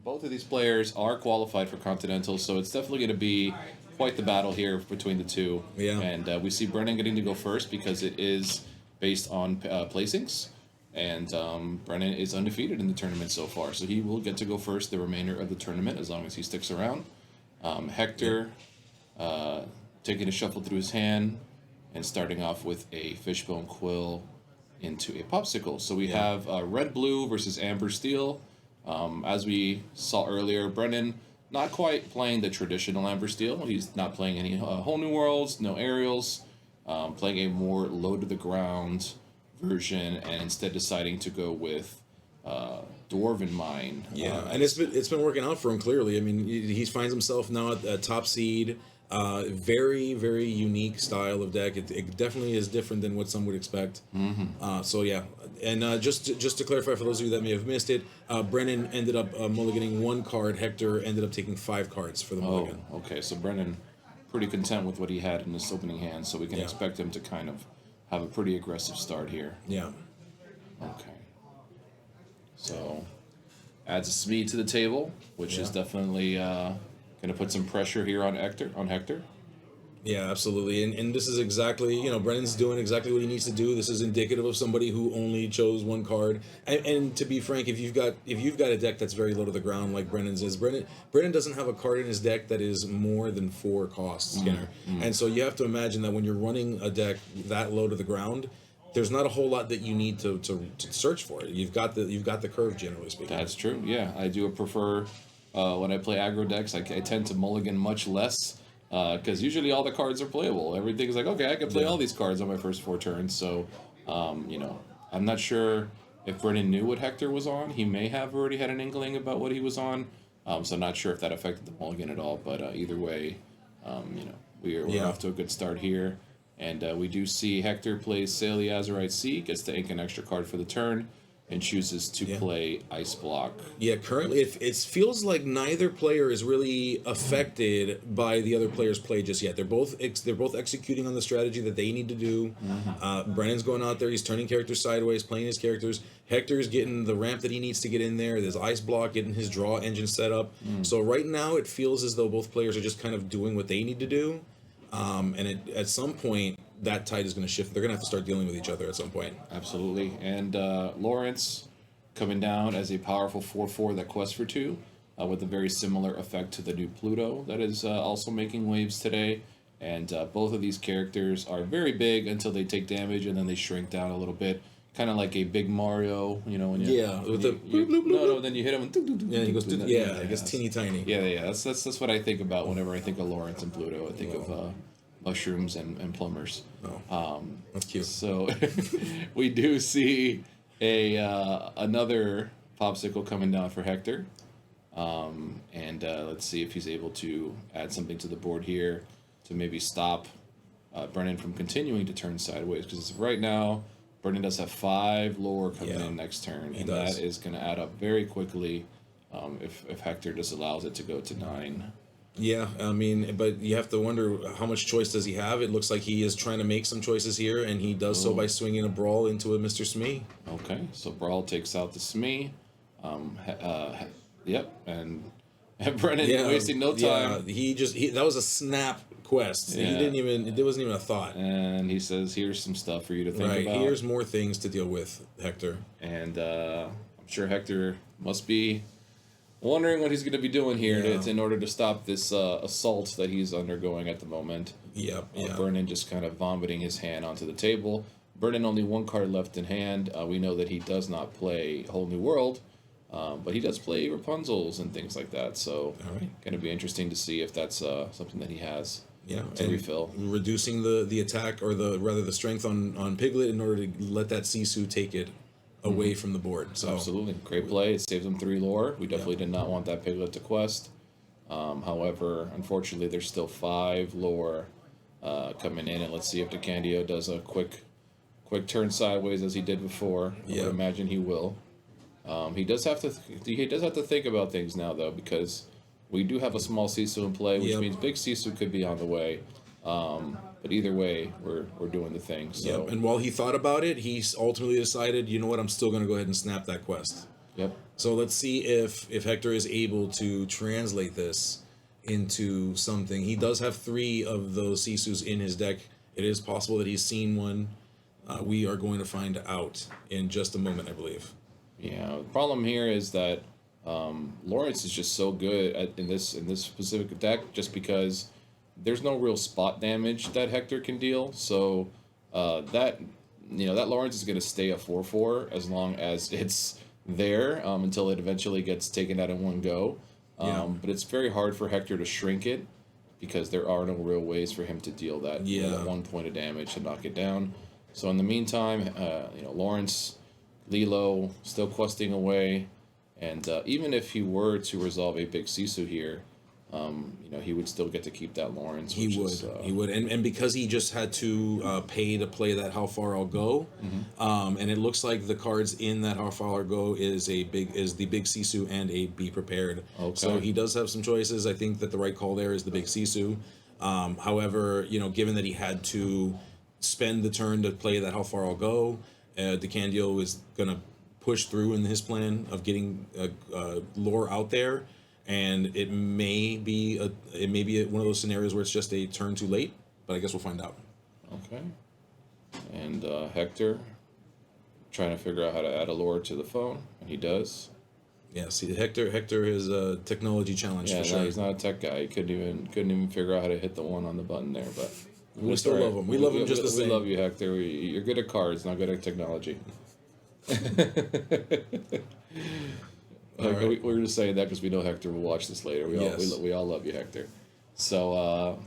both of these players are qualified for Continental, so it's definitely going to be quite the battle here between the two. Yeah. And we see Brennan getting to go first because it is based on placings. And Brennan is undefeated in the tournament so far, so he will get to go first the remainder of the tournament as long as he sticks around. Hector taking a shuffle through his hand and starting off with a Fishbone Quill into a Popsicle. So we have Red-Blue versus Amber-Steel. As we saw earlier, Brennan not quite playing the traditional Amber-Steel. He's not playing any Whole New Worlds, no aerials, playing a more low-to-the-ground version, and instead deciding to go with Dwarven Mine. Yeah, and it's been working out for him clearly. I mean, he finds himself now at top seed. Very, very unique style of deck. It definitely is different than what some would expect. So yeah, and just to clarify for those of you that may have missed it, Brennan ended up mulliganing 1 card. Hector ended up taking 5 cards for the mulligan. Oh, okay. So Brennan pretty content with what he had in his opening hand, so we can expect him to kind of have a pretty aggressive start here. Yeah. Okay. So adds a Smee to the table, which is definitely going to put some pressure here on Hector. Yeah, absolutely. And this is exactly, Brennan's doing exactly what he needs to do. This is indicative of somebody who only chose 1 card. And to be frank, if you've got a deck that's very low to the ground like Brennan's is, Brennan doesn't have a card in his deck that is more than 4 costs, Skinner. And so you have to imagine that when you're running a deck that low to the ground, there's not a whole lot that you need to search for. You've got the curve, generally speaking. That's true. Yeah, I do prefer when I play aggro decks. I tend to mulligan much less because usually all the cards are playable. Everything's like, okay, I can play all these cards on my first 4 turns. So, I'm not sure if Brennan knew what Hector was on. He may have already had an inkling about what he was on. So I'm not sure if that affected the mulligan at all. But either way, we're off to a good start here. And we do see Hector plays Sail the Azurite Sea, gets to ink an extra card for the turn, and chooses to play Ice Block. Yeah, currently it feels like neither player is really affected by the other player's play just yet. They're both executing on the strategy that they need to do. Brennan's going out there, he's turning characters sideways, playing his characters. Hector's getting the ramp that he needs to get in there. There's Ice Block, getting his draw engine set up. So right now it feels as though both players are just kind of doing what they need to do. And at some point, that tide is going to shift. They're going to have to start dealing with each other at some point. Absolutely. And Lawrence coming down as a powerful 4/4 that quests for 2, with a very similar effect to the new Pluto that is also making waves today. And both of these characters are very big until they take damage, and then they shrink down a little bit. Kind of like a big Mario, when then you hit him and he goes it gets teeny tiny. Yeah. That's what I think about whenever I think of Lawrence and Pluto. I think of mushrooms and plumbers. That's cute. So we do see another popsicle coming down for Hector, and let's see if he's able to add something to the board here to maybe stop Brennan from continuing to turn sideways, because right now Brennan does have 5 lore coming in next turn, and that is going to add up very quickly if Hector just allows it to go to 9. Yeah, I mean, but you have to wonder how much choice does he have. It looks like he is trying to make some choices here, and he does so by swinging a Brawl into a Mr. Smee. Okay, so Brawl takes out the Smee. And Brennan wasting no time. Yeah, that was a snap quest. Yeah. It wasn't even a thought. And he says, here's some stuff for you to think about. Here's more things to deal with, Hector. And I'm sure Hector must be wondering what he's going to be doing here in order to stop this assault that he's undergoing at the moment. Brennan just kind of vomiting his hand onto the table. Brennan only 1 card left in hand. We know that he does not play Whole New World, but he does play Rapunzel's and things like that. So going to be interesting to see if that's something that he has to refill. Reducing the attack, or the strength on Piglet in order to let that Sisu take it away from the board. So absolutely, great play. It saves them 3 lore. We definitely did not want that Piglet to quest. However, unfortunately, there's still 5 lore coming in, and let's see if DeCandio does a quick turn sideways as he did before. I would imagine he will. He does have to think about things now, though, because we do have a small Sisu in play, which means big Sisu could be on the way. But either way, we're doing the thing. So and while he thought about it, he ultimately decided, you know what, I'm still going to go ahead and snap that quest. Yep. So let's see if Hector is able to translate this into something. He does have 3 of those Sisus in his deck. It is possible that he's seen one. We are going to find out in just a moment, I believe. Yeah, the problem here is that Lawrence is just so good in this specific deck, just because there's no real spot damage that Hector can deal. So that that Lawrence is going to stay a 4/4 as long as it's there until it eventually gets taken out in one go. But it's very hard for Hector to shrink it because there are no real ways for him to deal that, that 1 point of damage to knock it down. So in the meantime, Lawrence, Lilo still questing away, and even if he were to resolve a big Sisu here, he would still get to keep that Lawrence. He would, and because he just had to pay to play that How Far I'll Go, and it looks like the cards in that How Far I'll Go is the big Sisu and a Be Prepared. Okay. So he does have some choices. I think that the right call there is the big Sisu. However, given that he had to spend the turn to play that How Far I'll Go, DeCandio is gonna push through in his plan of getting lore out there. And it may be one of those scenarios where it's just a turn too late, but I guess we'll find out. Okay. And Hector trying to figure out how to add a lure to the phone, and he does. Yeah, see, Hector is a technology challenge for sure. No, he's not a tech guy. He couldn't even figure out how to hit the 1 on the button there, but we still love him. We love him just the same. We love you, Hector. You're good at cards, not good at technology. Right. We're just saying that because we know Hector will watch this later. We all love you, Hector. So,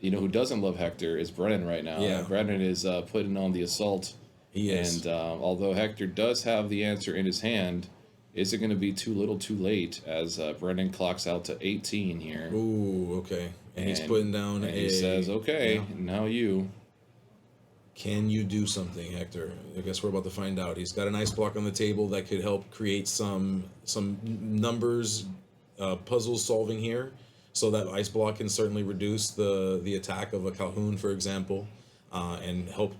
who doesn't love Hector is Brennan right now. Yeah. Brennan is putting on the assault. He is. And although Hector does have the answer in his hand, is it going to be too little too late as Brennan clocks out to 18 here? Ooh, okay. And he's putting down he says, okay, now you. Can you do something, Hector? I guess we're about to find out. He's got an ice block on the table that could help create some numbers, puzzle solving here. So that ice block can certainly reduce the attack of a Calhoun, for example, and help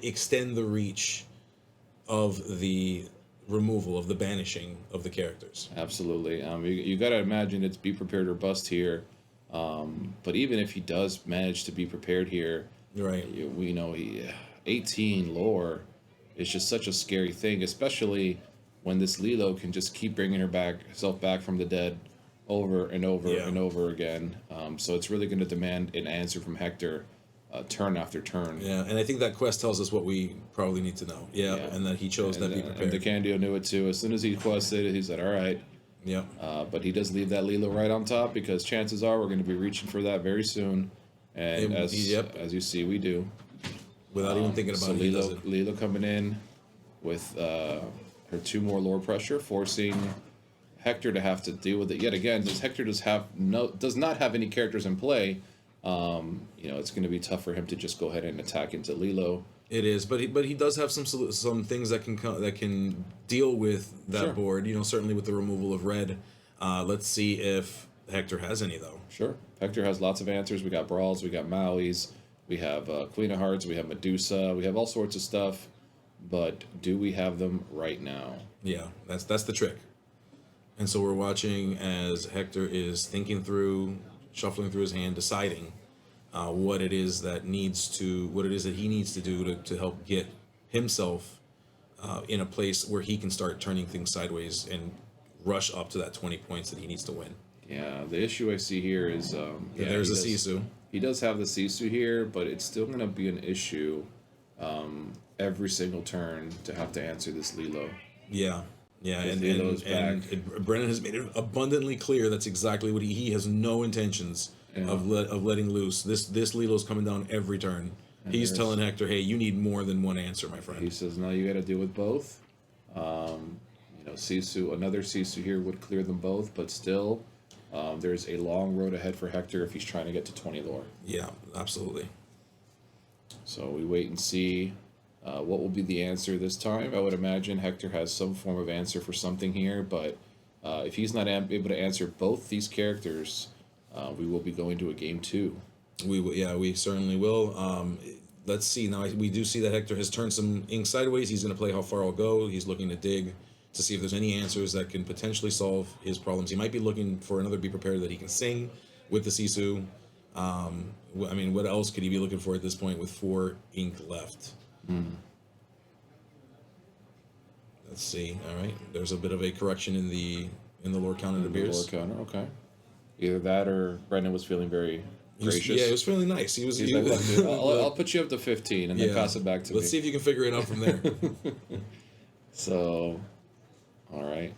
extend the reach of the removal, of the banishing of the characters. Absolutely. You got to imagine it's be prepared or bust here. But even if he does manage to be prepared here, right? We know 18 lore is just such a scary thing, especially when this Lilo can just keep bringing herself back from the dead over and over and over again. So it's really going to demand an answer from Hector, turn after turn. Yeah, and I think that quest tells us what we probably need to know. Yeah, and that he chose that Be Prepared. And DeCandio knew it too. As soon as he quested, he said, "All right." Yeah. But he does leave that Lilo right on top because chances are we're going to be reaching for that very soon. And as you see, we do. Without even thinking about it. So Lilo coming in with her 2 more lore pressure, forcing Hector to have to deal with it yet again. Since Hector does not have any characters in play, it's going to be tough for him to just go ahead and attack into Lilo. It is, but he does have some things that can deal with that board. Certainly with the removal of red. Let's see if Hector has any though. Sure, Hector has lots of answers. We got Brawls, we got Maui's, we have Queen of Hearts, we have Medusa, we have all sorts of stuff. But do we have them right now? Yeah, that's the trick. And so we're watching as Hector is thinking through, shuffling through his hand, deciding what it is that he needs to do to help get himself in a place where he can start turning things sideways and rush up to that 20 points that he needs to win. Yeah, the issue I see here is there's a Sisu. He does have the Sisu here, but it's still going to be an issue every single turn to have to answer this Lilo. Yeah, and Brennan has made it abundantly clear that's exactly what he has no intentions of letting loose. This Lilo's coming down every turn. And he's telling Hector, hey, you need more than one answer, my friend. He says, no, you got to deal with both. Sisu, another Sisu here would clear them both, but still, there's a long road ahead for Hector if he's trying to get to 20 lore. Yeah, absolutely. So we wait and see what will be the answer this time. I would imagine Hector has some form of answer for something here, but if he's not able to answer both these characters, we will be going to a game 2. We certainly will. Let's see. Now we do see that Hector has turned some ink sideways. He's going to play How Far I'll Go. He's looking to dig to see if there's any answers that can potentially solve his problems. He might be looking for another Be Prepared that he can sing with the Sisu. I mean, what else could he be looking for at this point with 4 ink left? Let's see. All right, there's a bit of a correction in the lore count, it appears. Lore counter, okay. Either that or Brendan was feeling very gracious. Yeah, it was feeling nice. He's like, "Look, dude, I'll put you up to 15 and then pass it back to me. Let's see if you can figure it out from there. So, all right.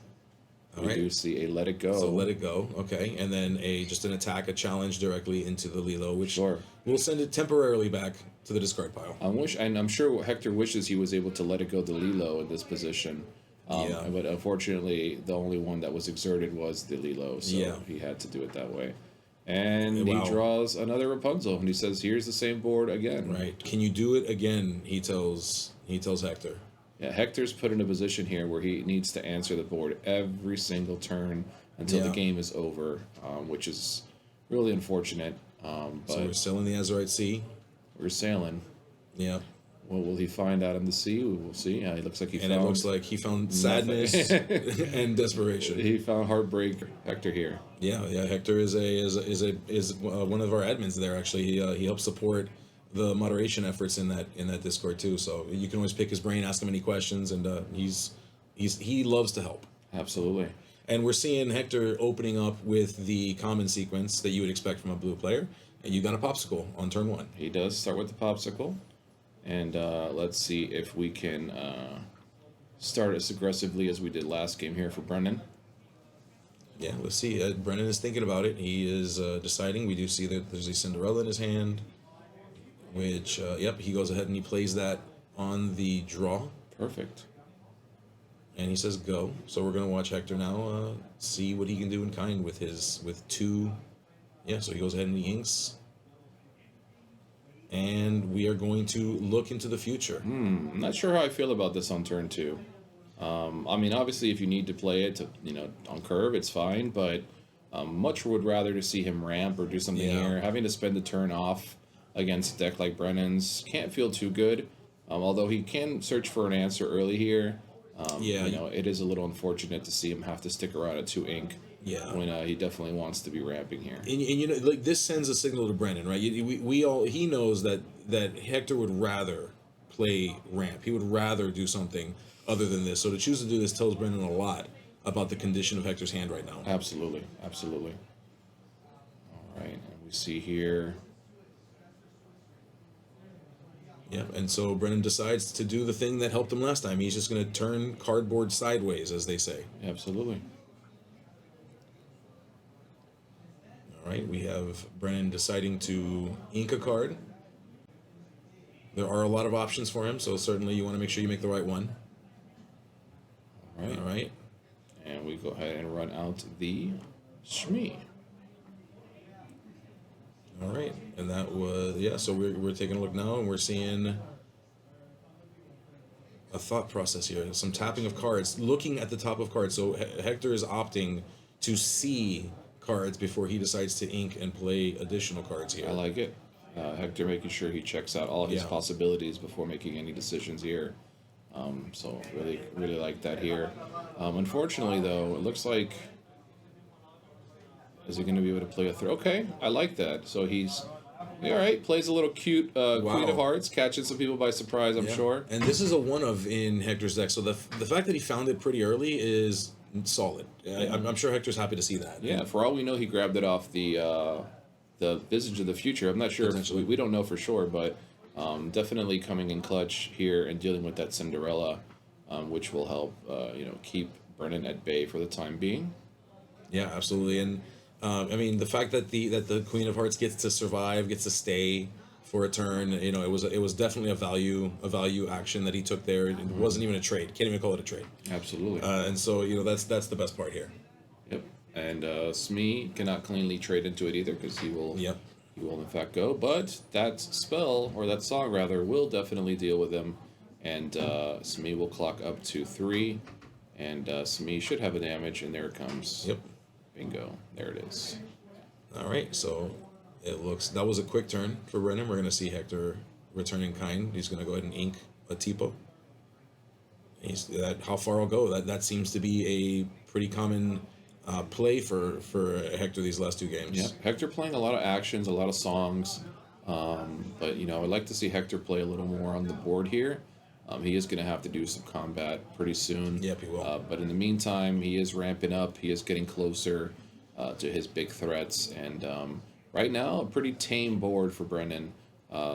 We do see a Let It Go. So Let It Go, okay, and then just an attack, a challenge directly into the Lilo, which will send it temporarily back to the discard pile. I'm sure Hector wishes he was able to let it go the Lilo in this position. But unfortunately, the only one that was exerted was the Lilo, so he had to do it that way. And he draws another Rapunzel, and he says, "Here's the same board again." Right? Can you do it again? He tells Hector. Yeah, Hector's put in a position here where he needs to answer the board every single turn until the game is over, which is really unfortunate. But so we're still in the Azurite Sea. We're sailing. Yeah. What will he find out in the sea? We will see. Yeah, it looks like he found sadness and desperation. He found heartbreak. Hector here. Yeah. Hector is one of our admins there. Actually, he helps support the moderation efforts in that Discord too. So you can always pick his brain, ask him any questions, and he loves to help. Absolutely. And we're seeing Hector opening up with the common sequence that you would expect from a blue player, and you got a popsicle on turn 1. He does start with the popsicle. And let's see if we can start as aggressively as we did last game here for Brendan. Yeah, let's see. Brendan is thinking about it. He is deciding. We do see that there's a Cinderella in his hand, which, he goes ahead and he plays that on the draw. Perfect. And he says go. So we're going to watch Hector now see what he can do in kind with 2. Yeah, so he goes ahead and he inks. And we are going to look into the future. I'm not sure how I feel about this on turn 2. I mean, obviously, if you need to play it on curve, it's fine. But much would rather to see him ramp or do something here. Having to spend the turn off against a deck like Brennan's can't feel too good. Although he can search for an answer early here. It is a little unfortunate to see him have to stick around at 2 ink. Yeah, when he definitely wants to be ramping here, and this sends a signal to Brennan, right? He knows that Hector would rather play ramp. He would rather do something other than this. So to choose to do this tells Brennan a lot about the condition of Hector's hand right now. Absolutely. All right, and we see here. Yeah, and so Brennan decides to do the thing that helped him last time. He's just going to turn cardboard sideways, as they say. Absolutely. All right, we have Brennan deciding to ink a card. There are a lot of options for him, so certainly you want to make sure you make the right one. All right. And we go ahead and run out the Shmi. All right, and that was, so we're taking a look now, and we're seeing a thought process here, some tapping of cards, looking at the top of cards. So Hector is opting to see cards before he decides to ink and play additional cards here. I like it. Hector making sure he checks out all his possibilities before making any decisions here. So really like that here. Unfortunately, though, it looks like, is he going to be able to play a third? Okay, I like that. So he's all right. Plays a little cute Queen of Hearts, catching some people by surprise, I'm sure. And this is a one of in Hector's deck. So the fact that he found it pretty early is solid. I'm sure Hector's happy to see that. Yeah, for all we know, he grabbed it off the Visage of the Future. I'm not sure. We don't know for sure, but definitely coming in clutch here and dealing with that Cinderella, which will help keep Brennan at bay for the time being. Yeah, absolutely. And I mean, the fact that the Queen of Hearts gets to survive, gets to stay for a turn, it was definitely a value action that he took there. It wasn't even a trade. Can't even call it a trade. Absolutely. And so that's the best part here. Yep. And Smee cannot cleanly trade into it either because he will. Yep. He will in fact go, but that spell or that song rather will definitely deal with him, and Smee will clock up to 3, and Smee should have a damage, and there it comes. Yep. Bingo. There it is. All right, so it looks that was a quick turn for Brennan. We're going to see Hector return in kind. He's going to go ahead and ink a Tipo. How far I'll go. That seems to be a pretty common play for Hector these last 2 games. Yeah, Hector playing a lot of actions, a lot of songs, but I'd like to see Hector play a little more on the board here. He is going to have to do some combat pretty soon. Yep, he will. But in the meantime, he is ramping up. He is getting closer to his big threats, and right now, a pretty tame board for Brennan.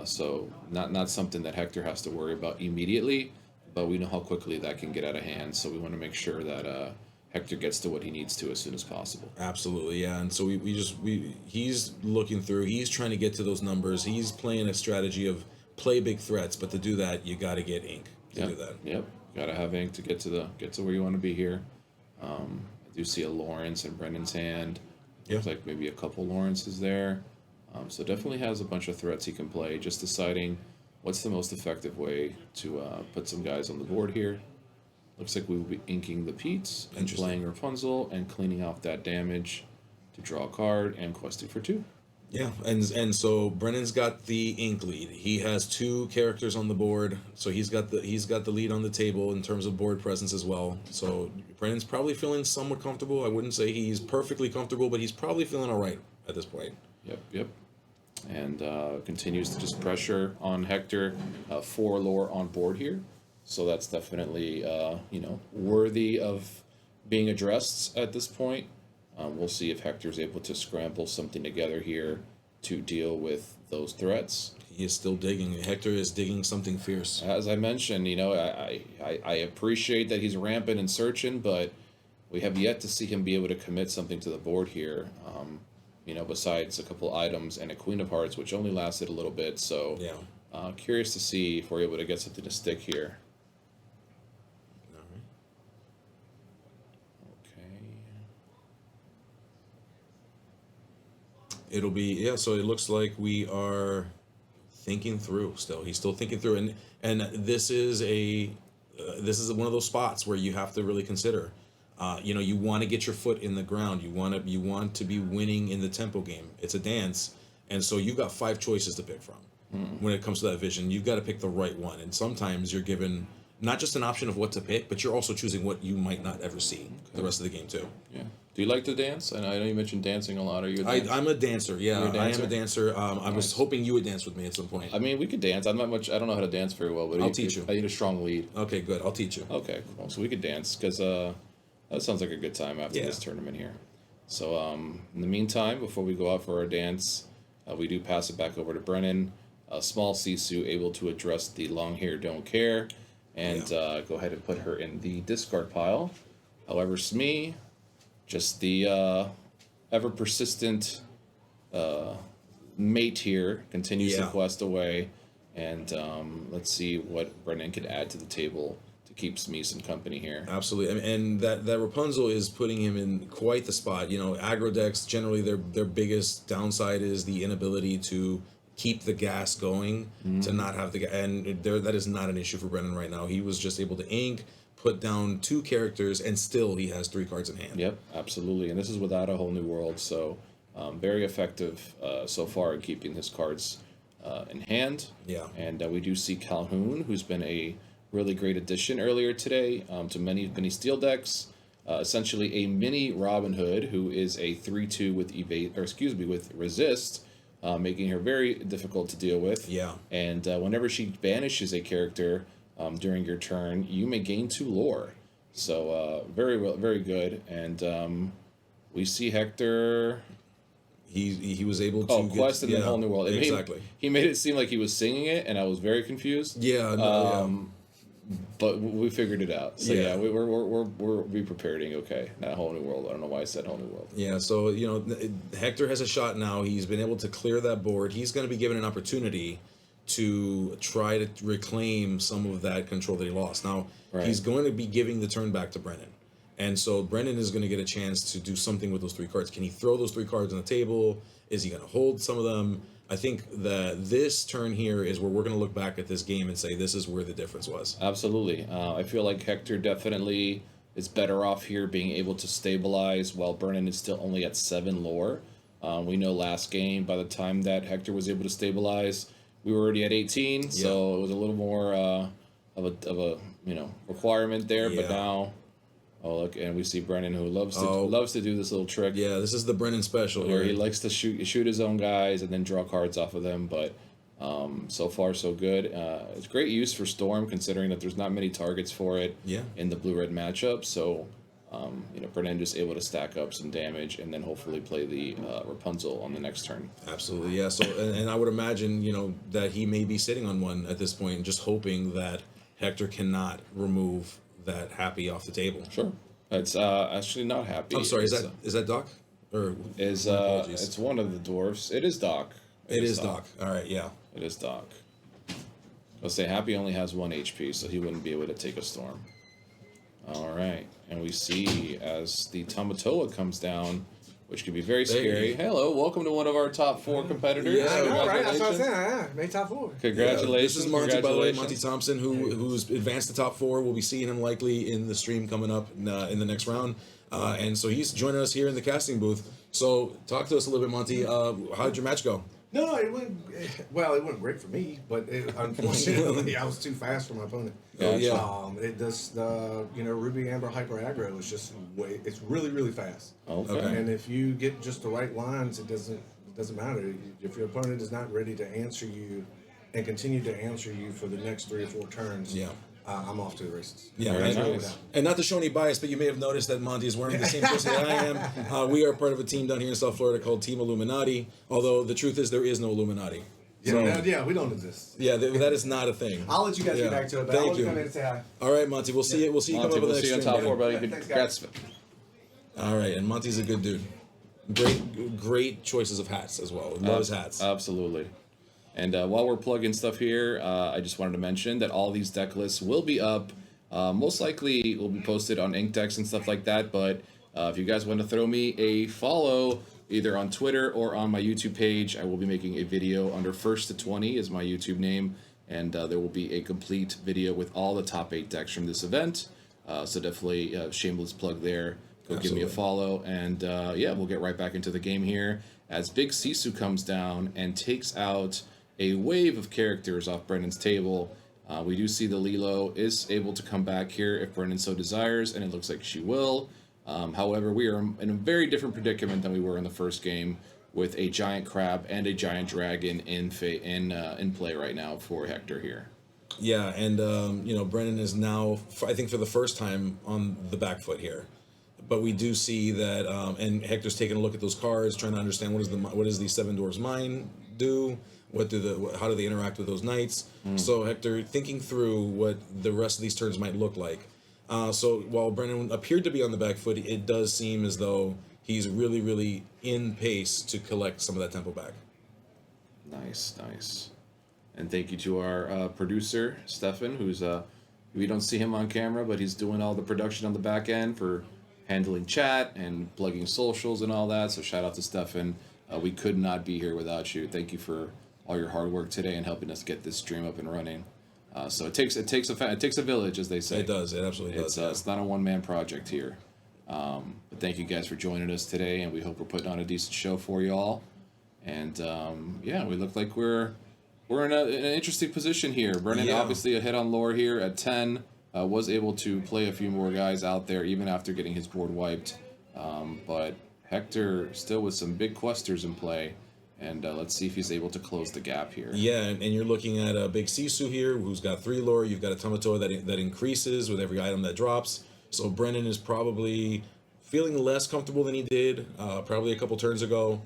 So not something that Hector has to worry about immediately, but we know how quickly that can get out of hand. So we want to make sure that Hector gets to what he needs to as soon as possible. Absolutely, yeah. And so he's looking through. He's trying to get to those numbers. He's playing a strategy of play big threats, but to do that, you got to get ink to do that. Yep. Got to have ink to get to where you want to be here. I do see a Lawrence in Brennan's hand. Looks like maybe a couple Lawrences there. So definitely has a bunch of threats he can play. Just deciding what's the most effective way to put some guys on the board here. Looks like we will be inking the Pete's and playing Rapunzel and cleaning off that damage to draw a card and questing for 2. Yeah, and so Brennan's got the ink lead. He has 2 characters on the board, so he's got the lead on the table in terms of board presence as well. So Brennan's probably feeling somewhat comfortable. I wouldn't say he's perfectly comfortable, but he's probably feeling all right at this point. Yep. And continues to just pressure on Hector. 4 lore on board here, so that's definitely worthy of being addressed at this point. We'll see if Hector's able to scramble something together here to deal with those threats. He is still digging. Hector is digging something fierce. As I mentioned, I appreciate that he's rampant and searching, but we have yet to see him be able to commit something to the board here. Besides a couple items and a Queen of Hearts, which only lasted a little bit. So, curious to see if we're able to get something to stick here. It'll be so it looks like we are thinking through still. He's still thinking through, and this is one of those spots where you have to really consider. You want to get your foot in the ground. You want to be winning in the tempo game. It's a dance, and so you've got 5 choices to pick from. When it comes to that vision, you've got to pick the right one, and sometimes you're given not just an option of what to pick, but you're also choosing what you might not ever see the rest of the game too. Yeah. Do you like to dance? And I know you mentioned dancing a lot. Are you a dancer? I'm a dancer, yeah. You're a dancer? I am a dancer. Nice. I was hoping you would dance with me at some point. I mean, we could dance. I don't know how to dance very well, but I'll teach you. I need a strong lead. Okay, good. I'll teach you. Okay, cool. So we could dance, because that sounds like a good time after this tournament here. So in the meantime, before we go out for our dance, we do pass it back over to Brennan. A small Sisu able to address the long hair don't care, and go ahead and put her in the discard pile. However, Smee, just the ever persistent mate here, continues to quest away, and let's see what Brennan can add to the table to keep Smee some company here. Absolutely, and that Rapunzel is putting him in quite the spot. Aggro decks generally their biggest downside is the inability to keep the gas going, to not have the gas, and that is not an issue for Brennan right now. He was just able to ink, put down 2 characters, and still he has 3 cards in hand. Yep, absolutely, and this is without a whole new world, so very effective so far in keeping his cards in hand. Yeah, and we do see Calhoun, who's been a really great addition earlier today to many steel decks. Essentially a mini Robin Hood, who is a 3/2 with resist. Making her very difficult to deal with. Yeah. And whenever she banishes a character during your turn, you may gain 2 lore. So very good. And we see Hector. He was able to quest in the whole new world. Exactly. He made it seem like he was singing it, and I was very confused. Yeah. But we figured it out. So we're be preparing. Okay, not a whole new world. I don't know why I said whole new world. Yeah. So Hector has a shot now. He's been able to clear that board. He's going to be given an opportunity to try to reclaim some of that control that he lost. Now he's going to be giving the turn back to Brennan, and so Brennan is going to get a chance to do something with those 3 cards. Can he throw those 3 cards on the table? Is he going to hold some of them? I think that this turn here is where we're going to look back at this game and say this is where the difference was. Absolutely. I feel like Hector definitely is better off here being able to stabilize while Brennan is still only at 7 lore. We know last game, by the time that Hector was able to stabilize, we were already at 18, so it was a little more of a requirement there. But Yeah. now, oh look, and we see Brennan who loves to do this little trick. Yeah, this is the Brennan special Where here. he likes to shoot his own guys and then draw cards off of them. But so far so good. It's great use for Storm considering that there's not many targets for it. Yeah. In the blue-red matchup. So. Brennan just able to stack up some damage and then hopefully play the Rapunzel on the next turn. Absolutely, yeah. So, and I would imagine, that he may be sitting on one at this point, just hoping that Hector cannot remove that Happy off the table. Sure. It's actually not Happy. I'm sorry, is that Doc? Or it's one of the dwarfs. It is Doc. It is Doc. All right, yeah. It is Doc. I'll say Happy only has 1 HP, so he wouldn't be able to take a storm. All right, and we see as the Tamatoa comes down, which can be very scary. Hello, welcome to one of our top 4 competitors. Yeah, I know, right? That's what I'm saying. Yeah, made top 4. Congratulations. This is Monty, by the way, Monty Thompson, who's advanced to top 4. We'll be seeing him likely in the stream coming up in the next round. And so he's joining us here in the casting booth. So talk to us a little bit, Monty. How did your match go? No, it went great for me, but unfortunately, I was too fast for my opponent. Yeah. It does Ruby Amber Hyper Aggro is just it's really really fast. Okay. And if you get just the right lines, it doesn't matter if your opponent is not ready to answer you and continue to answer you for the next 3 or 4 turns. Yeah. I'm off to the races. Yeah, Very and, nice. and not to show any bias, but you may have noticed that Monty is wearing the same jersey that I am. We are part of a team down here in South Florida called Team Illuminati, although the truth is there is no Illuminati. Yeah, we don't exist. Yeah, that is not a thing. I'll let you guys get back to it, but Thank I'll you. come in and say hi. All right, Monty, we'll see you. We'll see you Monty, come up we'll with the see you on next top stream, 4, buddy. buddy. Thanks, Congrats. All right, and Monty's a good dude. Great choices of hats as well. Love his hats. Absolutely. And while we're plugging stuff here, I just wanted to mention that all these deck lists will be up. Most likely will be posted on Ink Decks and stuff like that. But if you guys want to throw me a follow, either on Twitter or on my YouTube page, I will be making a video under First to 20 is my YouTube name. And there will be a complete video with all the top 8 decks from this event. So definitely shameless plug there. Go give me a follow. And we'll get right back into the game here as Big Sisu comes down and takes out a wave of characters off Brennan's table. We do see the Lilo is able to come back here if Brennan so desires, and it looks like she will. However, we are in a very different predicament than we were in the first game, with a giant crab and a giant dragon in play right now for Hector here. Yeah, and Brennan is now, I think, for the first time on the back foot here. But we do see that, and Hector's taking a look at those cards, trying to understand what does the Seven Dwarfs Mine do. How do they interact with those knights? So Hector thinking through what the rest of these turns might look like. So while Brennan appeared to be on the back foot, it does seem as though he's really, really in pace to collect some of that tempo back. Nice. And thank you to our producer, Stefan, who's we don't see him on camera, but he's doing all the production on the back end for handling chat and plugging socials and all that. So shout out to Stefan. We could not be here without you. Thank you for all your hard work today and helping us get this stream up and running. So it takes a village, as they say. It does. It absolutely does. It's not a one-man project here. But thank you guys for joining us today, and we hope we're putting on a decent show for you all. And we look like we're in an interesting position here. Brennan obviously ahead on lore here at 10. Was able to play a few more guys out there even after getting his board wiped. But Hector still with some big questers in play. And let's see if he's able to close the gap here. Yeah, and you're looking at a Big Sisu here, who's got 3 lore. You've got a Tamatoa that increases with every item that drops. So Brennan is probably feeling less comfortable than he did probably a couple turns ago.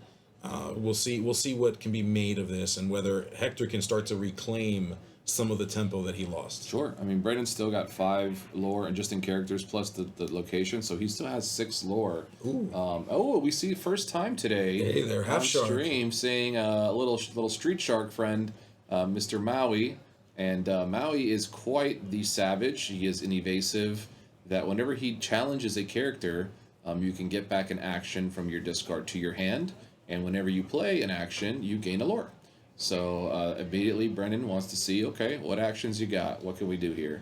We'll see what can be made of this and whether Hector can start to reclaim some of the tempo that he lost. Sure. I mean, Brennan's still got 5 lore and just in characters plus the location, so he still has 6 lore. Ooh. We see first time today. Hey there, half on shark. Stream saying a little street shark friend, Mr. Maui, and Maui is quite the savage. He is an evasive that whenever he challenges a character, you can get back an action from your discard to your hand, and whenever you play an action, you gain a lore. So immediately Brennan wants to see, okay, what actions you got? What can we do here?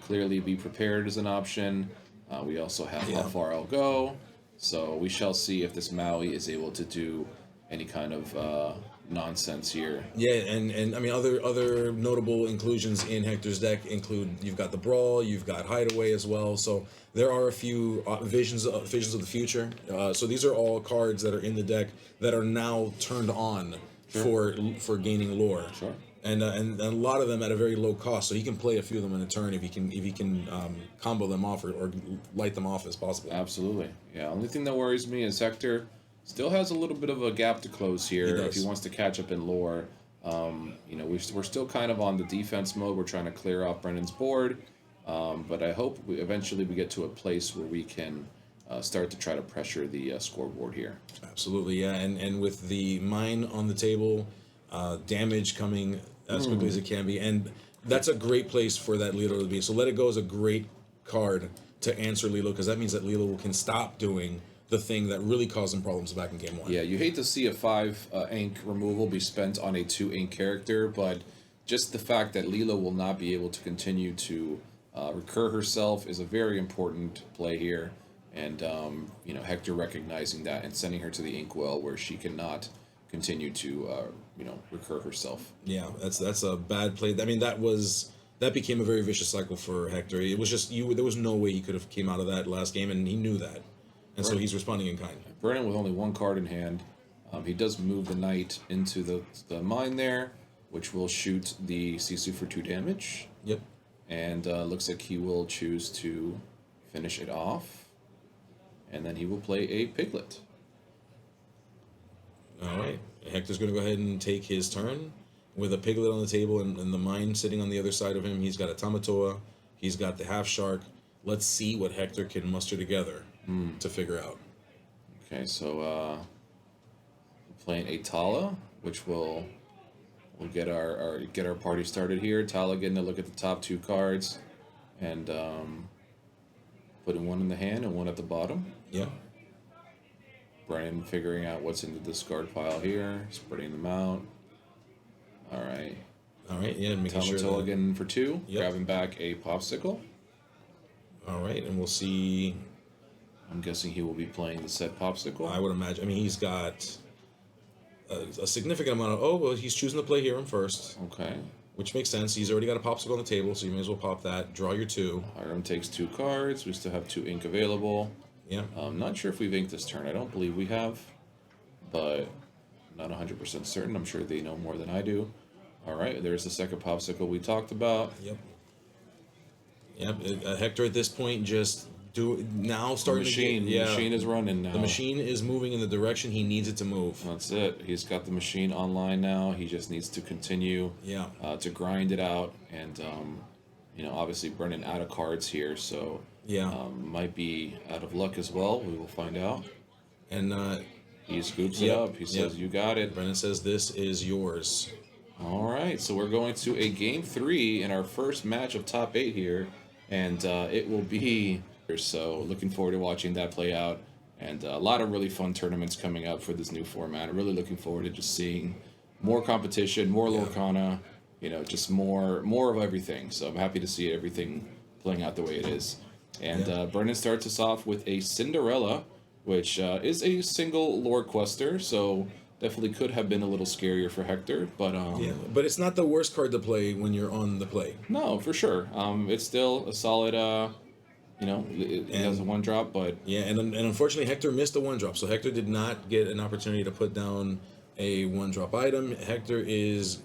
Clearly be prepared is an option. We also have how far I'll go. So we shall see if this Maui is able to do any kind of nonsense here. Yeah, and I mean other notable inclusions in Hector's deck include you've got the Brawl, you've got Hideaway as well. So there are a few visions of the future. So these are all cards that are in the deck that are now turned on for gaining lore. Sure. And a lot of them at a very low cost, so he can play a few of them in a turn if he can combo them off or light them off as possible. Absolutely. Yeah. Only thing that worries me is Hector still has a little bit of a gap to close here if he wants to catch up in lore. We're still kind of on the defense mode. We're trying to clear off Brennan's board, but I hope eventually we get to a place where we can start to try to pressure the scoreboard here. Absolutely, yeah, and with the mine on the table, damage coming as quickly as it can be, and that's a great place for that Lilo to be. So Let It Go is a great card to answer Lilo, because that means that Lilo can stop doing the thing that really caused him problems back in game 1. Yeah, you hate to see a 5 ink removal be spent on a 2 ink character, but just the fact that Lilo will not be able to continue to recur herself is a very important play here. And, Hector recognizing that and sending her to the inkwell where she cannot continue to, recur herself. Yeah, that's a bad play. I mean, that became a very vicious cycle for Hector. It was just there was no way he could have came out of that last game, and he knew that. And so he's responding in kind. Brennan with only 1 card in hand. He does move the knight into the mine there, which will shoot the Sisu for 2 damage. Yep. And looks like he will choose to finish it off. And then he will play a Piglet. All right. Hector's going to go ahead and take his turn with a Piglet on the table and the mine sitting on the other side of him. He's got a Tamatoa. He's got the Half Shark. Let's see what Hector can muster together to figure out. Okay, so playing a Tala, which will get our party started here. Tala getting a look at the top 2 cards, and putting 1 in the hand and 1 at the bottom. Yeah. Brennan figuring out what's in the discard pile here, spreading them out. All right. All right. Yeah. Making sure Tamatoa getting for 2, Yep. grabbing back a Popsicle. All right, and we'll see. I'm guessing he will be playing the set Popsicle. I would imagine. I mean, he's got a significant amount of. Oh, well, he's choosing to play Hiram first. Okay. Which makes sense. He's already got a Popsicle on the table, so you may as well pop that. Draw your 2. Hiram takes 2 cards. We still have 2 ink available. Yeah. I'm not sure if we've inked this turn. I don't believe we have, but not 100% certain. I'm sure they know more than I do. All right, there's the second Popsicle we talked about. Yep. Hector at this point just starting machine. to get, The machine is running now. The machine is moving in the direction he needs it to move. That's it. He's got the machine online now. He just needs to continue to grind it out. And, obviously Brennan out of cards here, so might be out of luck as well. We will find out. And he scoops it up. He says, "You got it." Brennan says, "This is yours." All right, so we're going to a game 3 in our first match of top 8 here. And it will be, so looking forward to watching that play out. And a lot of really fun tournaments coming up for this new format. I'm really looking forward to just seeing more competition, more Lorcana, just more of everything. So I'm happy to see everything playing out the way it is. And Brennan starts us off with a Cinderella, which is a single lore quester, so definitely could have been a little scarier for Hector, but but it's not the worst card to play when you're on the play. No, for sure. It's still a solid. It has a 1-drop, but and unfortunately Hector missed a 1-drop, so Hector did not get an opportunity to put down a 1-drop item. Hector is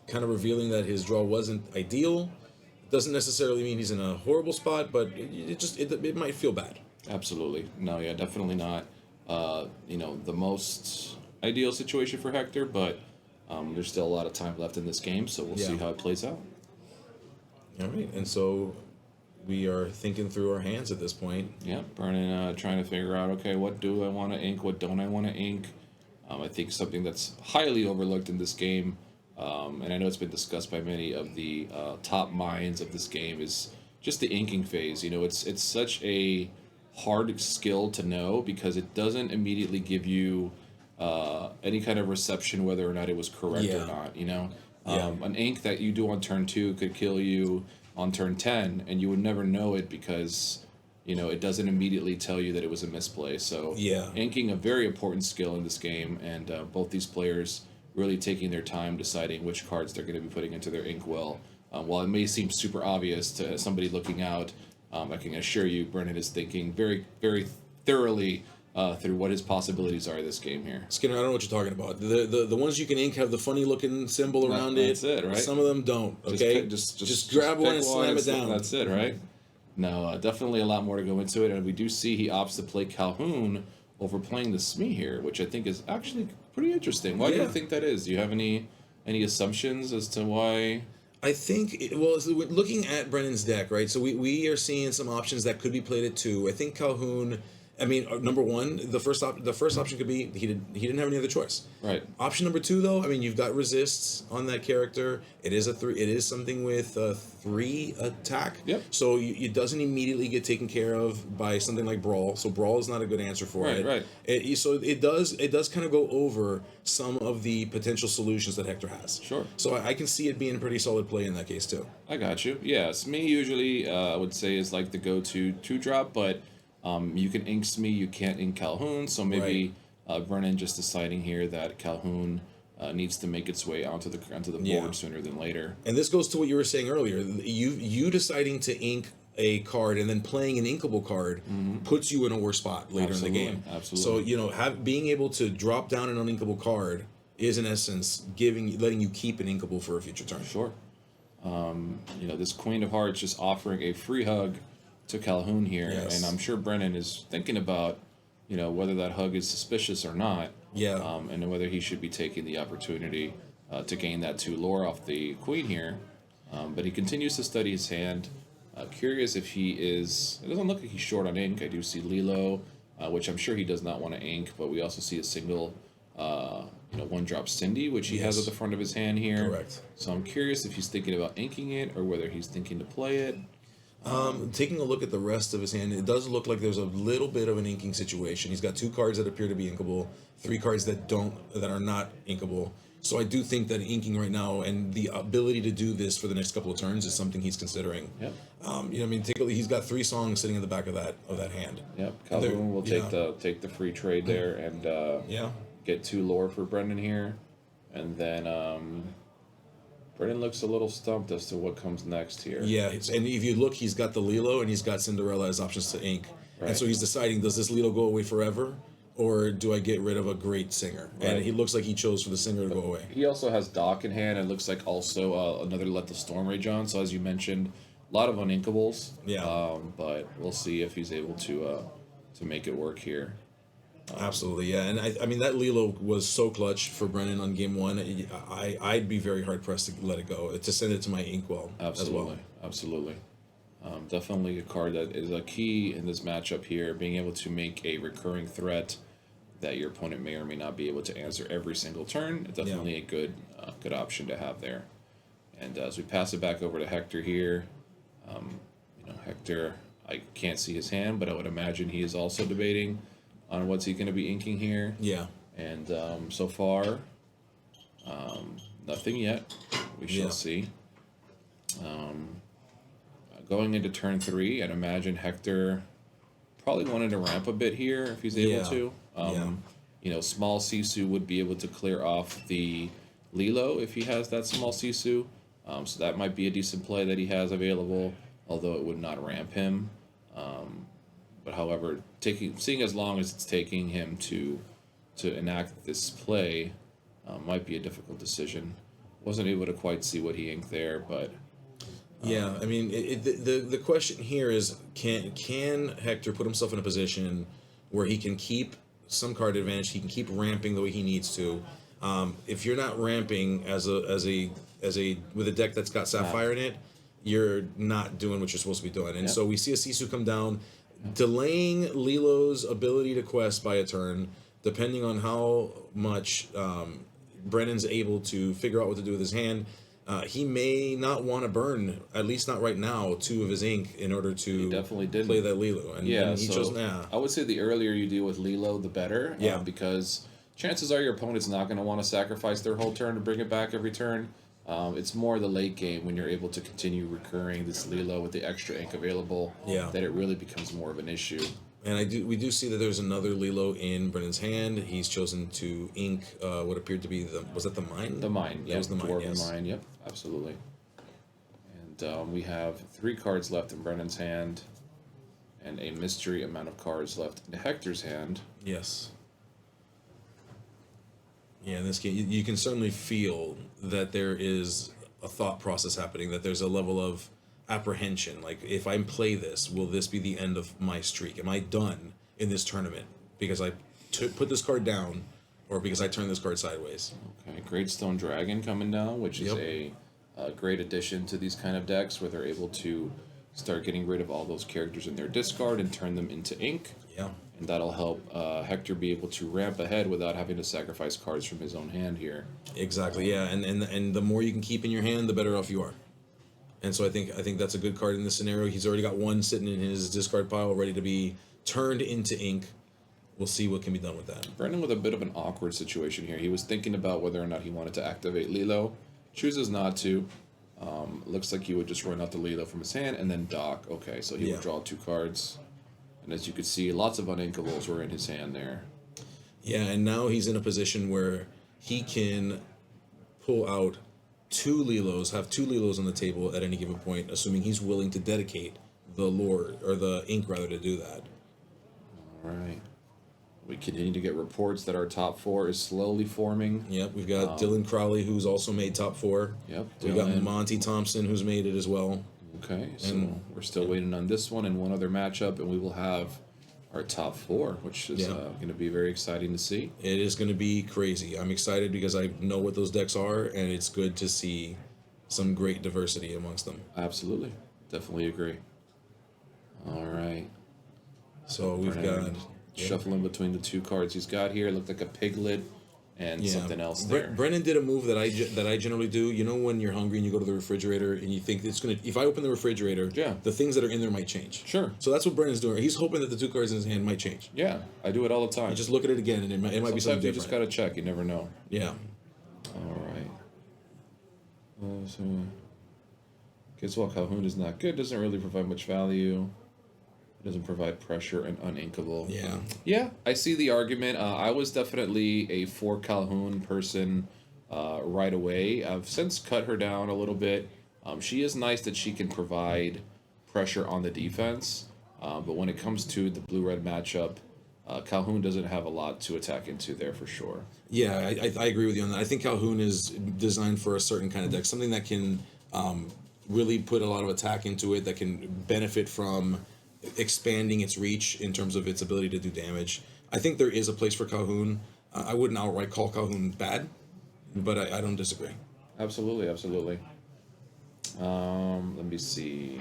kind of revealing that his draw wasn't ideal. Doesn't necessarily mean he's in a horrible spot, but it might feel bad. Absolutely, no, yeah, definitely not. The most ideal situation for Hector, but there's still a lot of time left in this game, so we'll see how it plays out. All right, and so we are thinking through our hands at this point. Yeah, Brennan trying to figure out, okay, what do I want to ink, what don't I want to ink? I think something that's highly overlooked in this game, and I know it's been discussed by many of the top minds of this game, is just the inking phase. It's such a hard skill to know because it doesn't immediately give you any kind of reception whether or not it was correct or not. An ink that you do on turn 2 could kill you on turn 10, and you would never know it because it doesn't immediately tell you that it was a misplay. So Yeah. inking a very important skill in this game, and both these players really taking their time deciding which cards they're going to be putting into their ink well. While it may seem super obvious to somebody looking out, I can assure you Brennan is thinking very, very thoroughly through what his possibilities are this game here. Skinner, I don't know what you're talking about. The ones you can ink have the funny looking symbol around it. That's it, right? Some of them don't. Okay, just grab one and slam it down. That's it, right? No, definitely a lot more to go into it, and we do see he opts to play Calhoun over playing the Smee here, which I think is actually pretty interesting. Why do you think that is? Do you have any assumptions as to why? I think, looking at Brennan's deck, right? So we are seeing some options that could be played at 2. I think Calhoun. I mean, number one, the first option could be he didn't have any other choice. Right. Option number 2, though, I mean, you've got resists on that character. It is It is something with 3 attack. Yep. So it doesn't immediately get taken care of by something like Brawl. So Brawl is not a good answer for it. Right. So it does kind of go over some of the potential solutions that Hector has. Sure. So I can see it being a pretty solid play in that case too. I got you. Yeah, Smee usually I would say is like the go-to 2-drop, but you can ink Smee, you can't ink Calhoun, so maybe Brennan just deciding here that Calhoun needs to make its way onto the board sooner than later. And this goes to what you were saying earlier. You deciding to ink a card and then playing an inkable card puts you in a worse spot later in the game. Absolutely. So being able to drop down an uninkable card is in essence letting you keep an inkable for a future turn. Sure. This Queen of Hearts just offering a free hug to Calhoun here, and I'm sure Brennan is thinking about, whether that hug is suspicious or not. Yeah. And whether he should be taking the opportunity to gain that 2 lore off the Queen here. But he continues to study his hand. Curious if he is. It doesn't look like he's short on ink. I do see Lilo, which I'm sure he does not want to ink, but we also see a single, 1-drop Cindy, which he has at the front of his hand here. Correct. So I'm curious if he's thinking about inking it or whether he's thinking to play it. Taking a look at the rest of his hand, it does look like there's a little bit of an inking situation. He's got 2 cards that appear to be inkable, 3 cards that are not inkable. So I do think that inking right now and the ability to do this for the next couple of turns is something he's considering. Yep. He's got 3 songs sitting in the back of that hand. Yep. Calhoun will take the free trade there and get 2 lore for Brendan here, and then Brennan looks a little stumped as to what comes next here. Yeah, and if you look, he's got the Lilo and he's got Cinderella as options to ink. Right. And so he's deciding, does this Lilo go away forever? Or do I get rid of a great singer? Right. And he looks like he chose for the singer to go away. He also has Doc in hand, and looks like also another Let the Storm Rage on. So as you mentioned, a lot of uninkables. Yeah. But we'll see if he's able to make it work here. Absolutely, yeah. And I mean, that Lilo was so clutch for Brennan on game 1. I'd be very hard-pressed to let it go, to send it to my inkwell as well. Absolutely. Definitely a card that is a key in this matchup here, being able to make a recurring threat that your opponent may or may not be able to answer every single turn. Definitely a good option to have there. And as we pass it back over to Hector here, Hector, I can't see his hand, but I would imagine he is also debating on what's he going to be inking here. Yeah. And so far, nothing yet. We shall see. Going into turn 3, I'd imagine Hector probably wanted to ramp a bit here if he's able to. Small Sisu would be able to clear off the Lilo if he has that small Sisu. So that might be a decent play that he has available, although it would not ramp him. But however, seeing as long as it's taking him to enact this play might be a difficult decision. Wasn't able to quite see what he inked there, but yeah, I mean, the question here is, can Hector put himself in a position where he can keep some card advantage, he can keep ramping the way he needs to. If you're not ramping with a deck that's got Sapphire in it, you're not doing what you're supposed to be doing. And so we see a Sisu come down, delaying Lilo's ability to quest by a turn, depending on how much Brennan's able to figure out what to do with his hand. He may not want to burn, at least not right now, 2 of his ink in order to definitely didn't play that Lilo. And he chose nah. I would say the earlier you deal with Lilo, the better. Because chances are your opponent's not going to want to sacrifice their whole turn to bring it back every turn. It's more the late game when you're able to continue recurring this Lilo with the extra ink available. Yeah. That it really becomes more of an issue. And we do see that there's another Lilo in Brennan's hand. He's chosen to ink what appeared to be was that the mine? The mine, That was the mine, Dwarven yes. mine, yep, absolutely. And we have 3 cards left in Brennan's hand, and a mystery amount of cards left in Hector's hand. Yes. Yeah, in this game, you can certainly feel that there is a thought process happening, that there's a level of apprehension. Like, if I play this, will this be the end of my streak? Am I done in this tournament because I put this card down, or because I turned this card sideways? Okay, Great Stone Dragon coming down, which is Yep. a great addition to these kind of decks, where they're able to start getting rid of all those characters in their discard and turn them into ink. Yeah. And that'll help Hector be able to ramp ahead without having to sacrifice cards from his own hand here. Exactly. Yeah, and the more you can keep in your hand, the better off you are. And so I think that's a good card in this scenario. He's already got one sitting in his discard pile, ready to be turned into ink. We'll see what can be done with that. Brendan with a bit of an awkward situation here. He was thinking about whether or not he wanted to activate Lilo. Chooses not to. Looks like he would just run out the Lilo from his hand and then dock. Okay, so he would draw 2 cards. And as you could see, lots of uninkables were in his hand there. Yeah, and now he's in a position where he can pull out 2 Lilos, have 2 Lilos on the table at any given point, assuming he's willing to dedicate the lore, or the ink rather, to do that. All right. We continue to get reports that our top 4 is slowly forming. Yep, we've got Dylan Crowley, who's also made top 4. Yep. We've got Dylan. Monty Thompson, who's made it as well. Okay, so And- we're still waiting on this one and one other matchup, and we will have our top 4, which is Yeah. going to be very exciting to see. It is going to be crazy. I'm excited because I know what those decks are, and it's good to see some great diversity amongst them. Absolutely. Definitely agree. All right. So we've Brennan got... shuffling between the 2 cards he's got here. It looked like a piglet and something else there. Brennan did a move that I generally do. You know, when you're hungry and you go to the refrigerator and you think it's gonna, if I open the refrigerator, Yeah. the things that are in there might change. Sure. So that's what Brennan's doing. He's hoping that the 2 cards in his hand might change. Yeah, I do it all the time. You just look at it again, and it might be Sometimes something you different. just got to check. You never know. Yeah. All right. So, guess what? Calhoun is not good. Doesn't really provide much value. Doesn't provide pressure and uninkable. Yeah. Yeah, I see the argument. I was definitely a for Calhoun person right away. I've since cut her down a little bit. She is nice that she can provide pressure on the defense, but when it comes to the blue-red matchup, Calhoun doesn't have a lot to attack into there for sure. Yeah, I agree with you on that. I think Calhoun is designed for a certain kind of deck, something that can really put a lot of attack into it, that can benefit from expanding its reach in terms of its ability to do damage. I think there is a place for Calhoun. I wouldn't outright call Calhoun bad, but I don't disagree. Absolutely, absolutely. Let me see.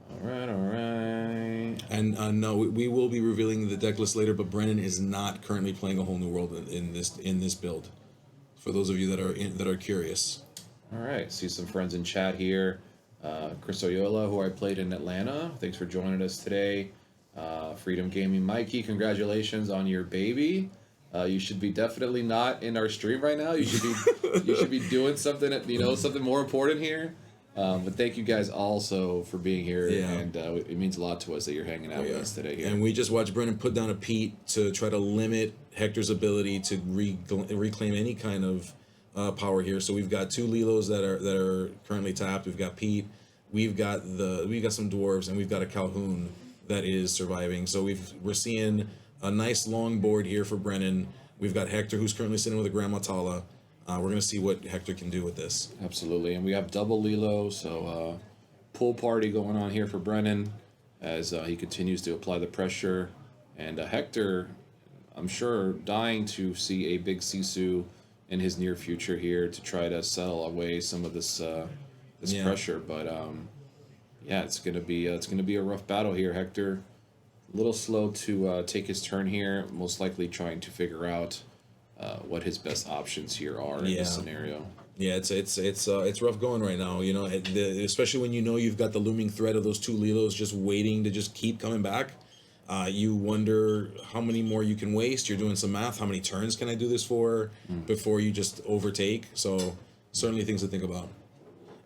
All right. And no, we will be revealing the deck list later, but Brennan is not currently playing A Whole New World in this build. For those of you that are curious. All right. See some friends in chat here. Chris Oyola, who I played in Atlanta. Thanks for joining us today. Freedom Gaming Mikey, congratulations on your baby. You should be definitely not in our stream right now. You should be doing something, something more important here. But thank you guys also for being here, and it means a lot to us that you're hanging out with us today here. And we just watched Brennan put down a Pete to try to limit Hector's ability to reclaim any kind of power here. So we've got 2 Lilos that are currently tapped. We've got Pete. We've got some dwarves, and we've got a Calhoun that is surviving. So we're seeing a nice long board here for Brennan. We've got Hector, who's currently sitting with a Grandma Tala. We're going to see what Hector can do with this. Absolutely, and we have double Lilo, so pool party going on here for Brennan as he continues to apply the pressure. And Hector, I'm sure, dying to see a big Sisu in his near future here to try to settle away some of this pressure. But it's gonna be a rough battle here. Hector, a little slow to take his turn here. Most likely trying to figure out what his best options here are in this scenario. Yeah, it's rough going right now. You know, especially when you know you've got the looming threat of those 2 Lilos just waiting to just keep coming back. You wonder how many more you can waste. You're doing some math. How many turns can I do this for before you just overtake? So certainly things to think about.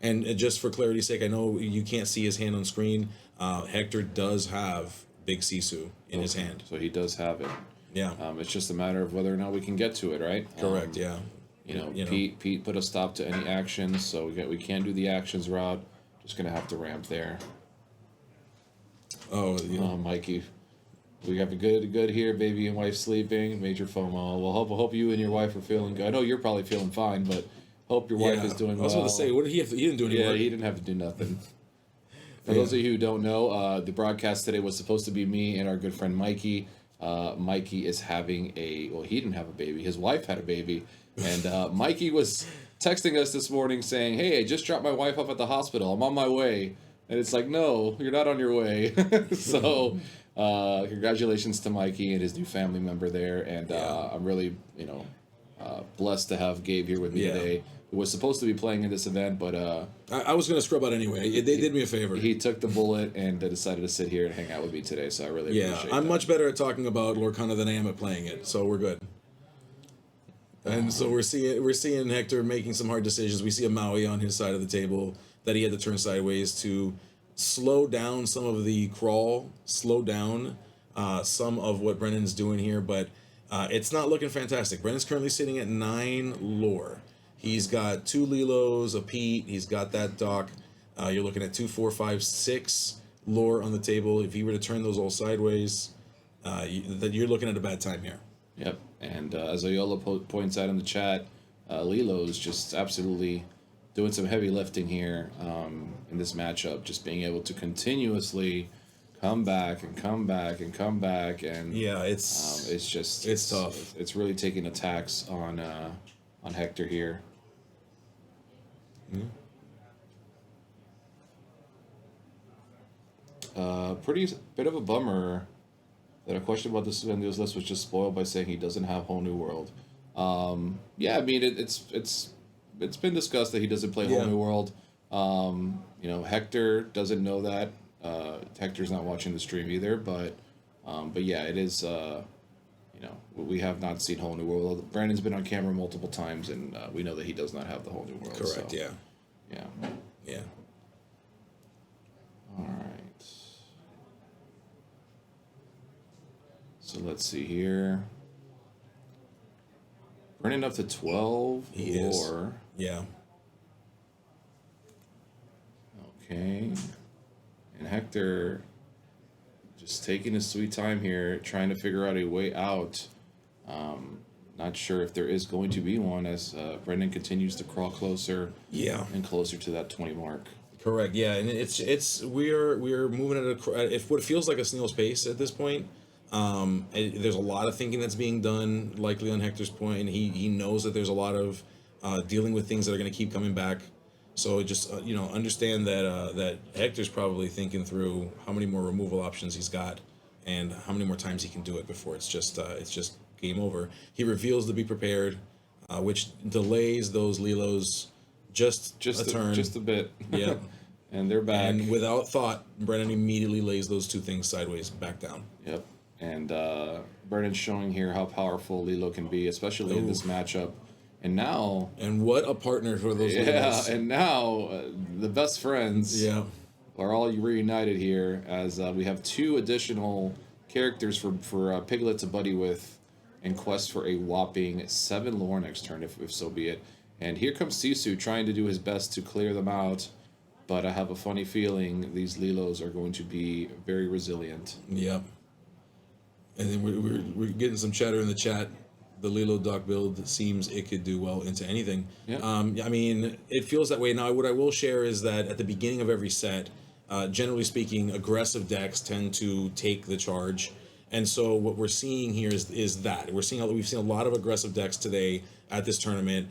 And just for clarity's sake, I know you can't see his hand on screen. Hector does have Big Sisu in his hand. So he does have it. Yeah. It's just a matter of whether or not we can get to it, right? Correct. Yeah. Pete put a stop to any actions, so we can't do the actions route. Just gonna have to ramp there. Oh, Mikey, we have a good here. Baby and wife sleeping. Major FOMO. Well, hope you and your wife are feeling good. I know you're probably feeling fine, but hope your wife is doing well. I was going to say, what did he have to? He didn't do any work. He didn't have to do nothing. For those of you who don't know, the broadcast today was supposed to be me and our good friend Mikey. Mikey is having he didn't have a baby. His wife had a baby. And Mikey was texting us this morning saying, hey, I just dropped my wife off at the hospital. I'm on my way. And it's like, no, you're not on your way. So congratulations to Mikey and his new family member there. And I'm really, blessed to have Gabe here with me today, who was supposed to be playing in this event, but I was going to scrub out anyway. They did me a favor. He took the bullet and decided to sit here and hang out with me today, so I really appreciate it. I'm much better at talking about Lorcana than I am at playing it, so we're good. And so we're seeing Hector making some hard decisions. We see a Maui on his side of the table that he had to turn sideways to slow down some of the crawl, slow down some of what Brennan's doing here, but it's not looking fantastic. Brennan's currently sitting at 9 lore. He's got 2 Lilos, a Pete. He's got that Doc. You're looking at 2, 4, 5, 6 lore on the table. If he were to turn those all sideways, you're looking at a bad time here. Yep. And as Ayola points out in the chat, Lilo's just absolutely doing some heavy lifting here in this matchup, just being able to continuously come back and come back and come back, and it's tough. It's really taking a tax on Hector here. Pretty bit of a bummer that a question about this Vendo's list was just spoiled by saying he doesn't have Whole New World. I mean it's been discussed that he doesn't play Whole New World. Hector doesn't know that. Hector's not watching the stream either, but yeah, it is. We have not seen Whole New World. Brandon's been on camera multiple times, and we know that he does not have the Whole New World. Correct. So, Yeah. All right. So let's see here. Brennan up to 12 lore. Yeah. Okay. And Hector just taking his sweet time here, trying to figure out a way out. Not sure if there is going to be one as Brendan continues to crawl closer and closer to that 20 mark. Correct. Yeah, and we're moving at what it feels like a snail's pace at this point. There's a lot of thinking that's being done, likely on Hector's point. He knows that there's a lot of dealing with things that are going to keep coming back. So just understand that Hector's probably thinking through how many more removal options he's got, and how many more times he can do it before it's just game over. He reveals to be prepared, which delays those Lilos just a turn, just a bit. Yeah, and they're back. And without thought, Brennan immediately lays those 2 things sideways back down. Yep. And Brennan's showing here how powerful Lilo can be, especially in this matchup. And now... And what a partner for those Lilos. And now the best friends are all reunited here, as we have 2 additional characters for Piglet to buddy with in quest for a whopping 7 lore next turn, if so be it. And here comes Sisu trying to do his best to clear them out, but I have a funny feeling these Lilos are going to be very resilient. Yep. And then we're getting some chatter in the chat. The Lilo Doc build seems it could do well into anything. Yeah. I mean, it feels that way. Now, what I will share is that at the beginning of every set, generally speaking, aggressive decks tend to take the charge. And so what we're seeing here is that. We've seen a lot of aggressive decks today at this tournament.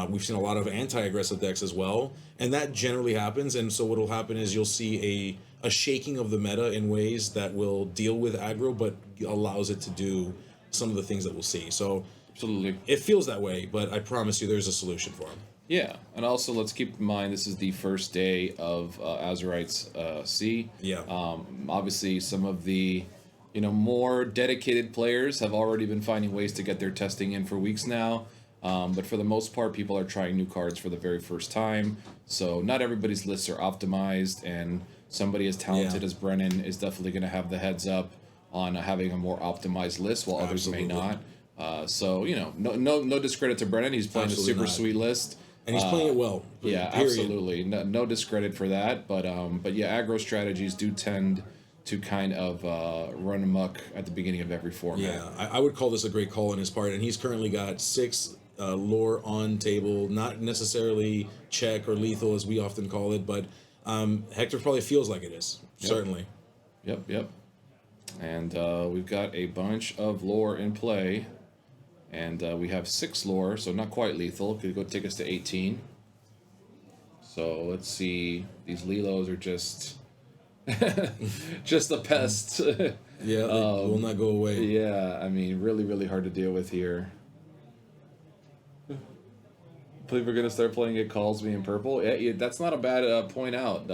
We've seen a lot of anti-aggressive decks as well. And that generally happens. And so what will happen is you'll see a shaking of the meta in ways that will deal with aggro, but allows it to do some of the things that we'll see. So absolutely, it feels that way, but I promise you there's a solution for them. Yeah, and also let's keep in mind this is the first day of Azurite's C. Yeah. Obviously, some of the more dedicated players have already been finding ways to get their testing in for weeks now. But for the most part, people are trying new cards for the very first time. So not everybody's lists are optimized, and somebody as talented as Brennan is definitely going to have the heads up on having a more optimized list, while others may not. So no discredit to Brennan. He's playing Absolutely a super not. sweet list. And he's playing it well. Yeah, period. absolutely. No discredit for that. But yeah, aggro strategies do tend to kind of run amok at the beginning of every format. Yeah, I would call this a great call on his part, and he's currently got 6 lore on table, not necessarily check or lethal as we often call it, but Hector probably feels like it is, certainly. Yep. And we've got a bunch of lore in play, and we have 6 lore, so not quite lethal. Could go take us to 18. So let's see. These Lilos are just a pest. Yeah, they will not go away. Yeah, I mean, really, really hard to deal with here. I believe we're gonna start playing It Calls Me in purple. Yeah, that's not a bad point out.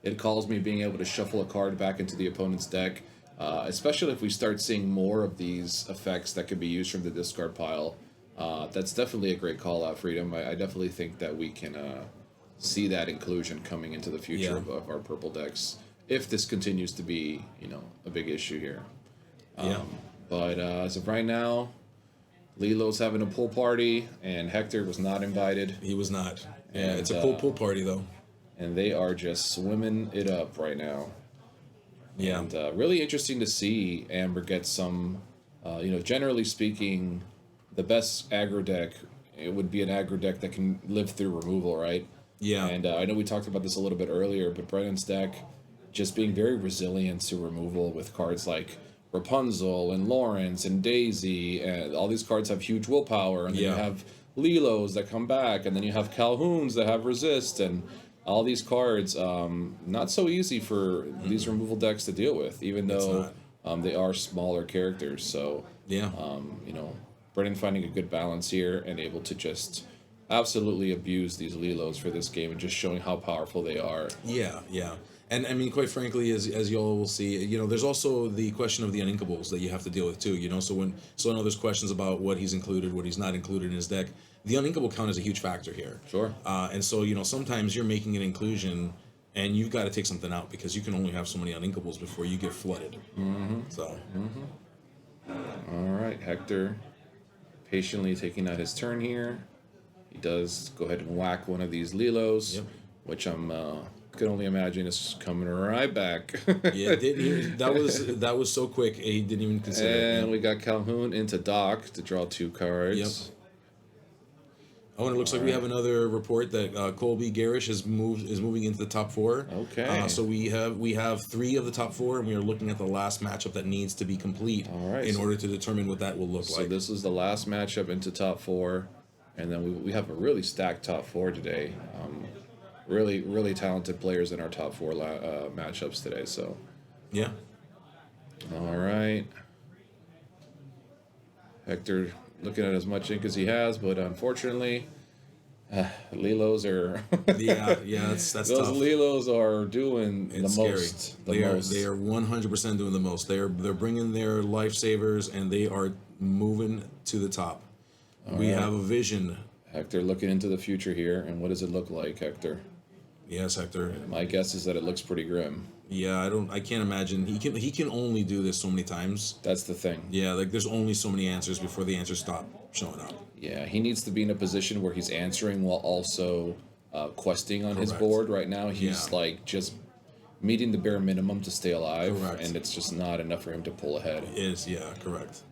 It Calls Me being able to shuffle a card back into the opponent's deck, especially if we start seeing more of these effects that could be used from the discard pile. That's definitely a great call out, Freedom. I definitely think that we can see that inclusion coming into the future of our purple decks, if this continues to be, a big issue here. But as of right now, Lilo's having a pool party, and Hector was not invited. He was not. Yeah, And, it's a pool party, though. And they are just swimming it up right now. Yeah. And really interesting to see Amber get some, generally speaking, the best aggro deck, it would be an aggro deck that can live through removal, right? Yeah. And I know we talked about this a little bit earlier, but Brennan's deck just being very resilient to removal with cards like Rapunzel and Lawrence and Daisy, and all these cards have huge willpower, and then you have Lilos that come back, and then you have Calhouns that have resist, and all these cards, not so easy for these removal decks to deal with, even though they are smaller characters. So Brennan finding a good balance here and able to just absolutely abuse these Lilos for this game and just showing how powerful they are. Yeah. And I mean, quite frankly, as y'all will see, there's also the question of the uninkables that you have to deal with too. So I know there's questions about what he's included, what he's not included in his deck. The uninkable count is a huge factor here. Sure. And so sometimes you're making an inclusion, and you've got to take something out because you can only have so many uninkables before you get flooded. So. All right, Hector, patiently taking out his turn here. He does go ahead and whack one of these Lilos, which I'm can only imagine is coming right back. That was so quick. He didn't even consider it. And we got Calhoun into Dock to draw 2 cards. Oh, and it looks like we have another report that Colby Garish is moving into the top 4. Okay. So we have 3 of the top 4, and we are looking at the last matchup that needs to be complete in order to determine what that will look like. So this is the last matchup into top 4, and then we have a really stacked top 4 today. Really, really talented players in our top 4 matchups today. So. Yeah. All right. Hector looking at as much ink as he has, but unfortunately, Lilos are. That's those tough. Lilos are doing It's the scary. most. They are 100% doing the most. They're bringing their lifesavers, and they are moving to the top. We have a vision. Hector looking into the future here, and what does it look like, Hector? Yes, Hector. My guess is that it looks pretty grim. Yeah, I can't imagine. He can only do this so many times. That's the thing. Yeah, like there's only so many answers before the answers stop showing up. Yeah, he needs to be in a position where he's answering while also questing on his Correct. board. Right now, he's like just meeting the bare minimum to stay alive, Correct. and it's just not enough for him to pull ahead. Correct.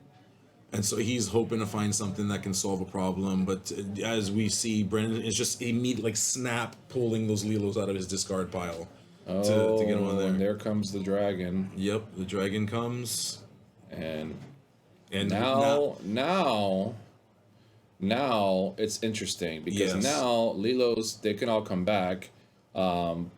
And so he's hoping to find something that can solve a problem, but as we see, Brennan is just immediately snap pulling those Lilos out of his discard pile to get him on there. And there comes the dragon. Yep, the dragon comes, And now now it's interesting because now Lilos, they can all come back. All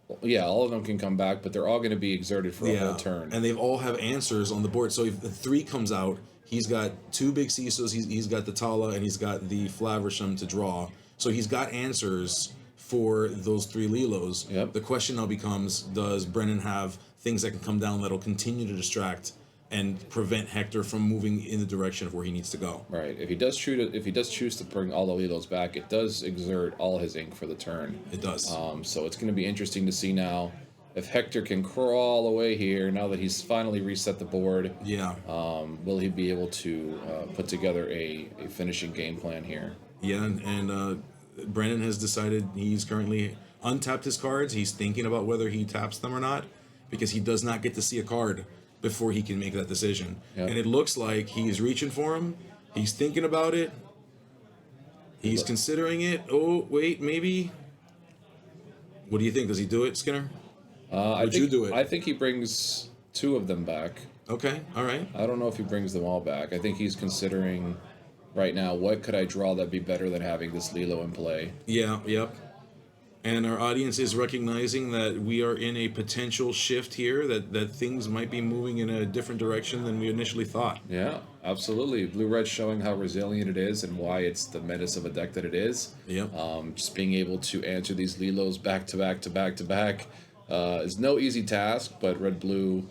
of them can come back, but they're all going to be exerted for a whole turn. And they all have answers on the board. So if the 3 comes out, he's got 2 big CISOs, he's got the Tala, and he's got the Flaversham to draw. So he's got answers for those 3 Lilos. Yep. The question now becomes, does Brennan have things that can come down that'll continue to distract and prevent Hector from moving in the direction of where he needs to go? Right. If he does choose to bring all the Lilos back, it does exert all his ink for the turn. It does. So it's going to be interesting to see now if Hector can crawl away here now that he's finally reset the board. Yeah. Will he be able to put together a finishing game plan here? Yeah, and Brennan has decided he's currently untapped his cards. He's thinking about whether he taps them or not, because he does not get to see a card before he can make that decision. Yep. And it looks like he's reaching for him. He's thinking about it. He's considering it. Oh, wait, maybe. What do you think? Does he do it, Skinner? Would you do it? I think he brings 2 of them back. Okay, all right. I don't know if he brings them all back. I think he's considering right now, what could I draw that'd be better than having this Lilo in play? Yeah, yep. And our audience is recognizing that we are in a potential shift here, that things might be moving in a different direction than we initially thought. Yeah, absolutely. Blue-red showing how resilient it is and why it's the menace of a deck that it is. Yep. Just being able to answer these Lilos back to back to back to back is no easy task, but red-blue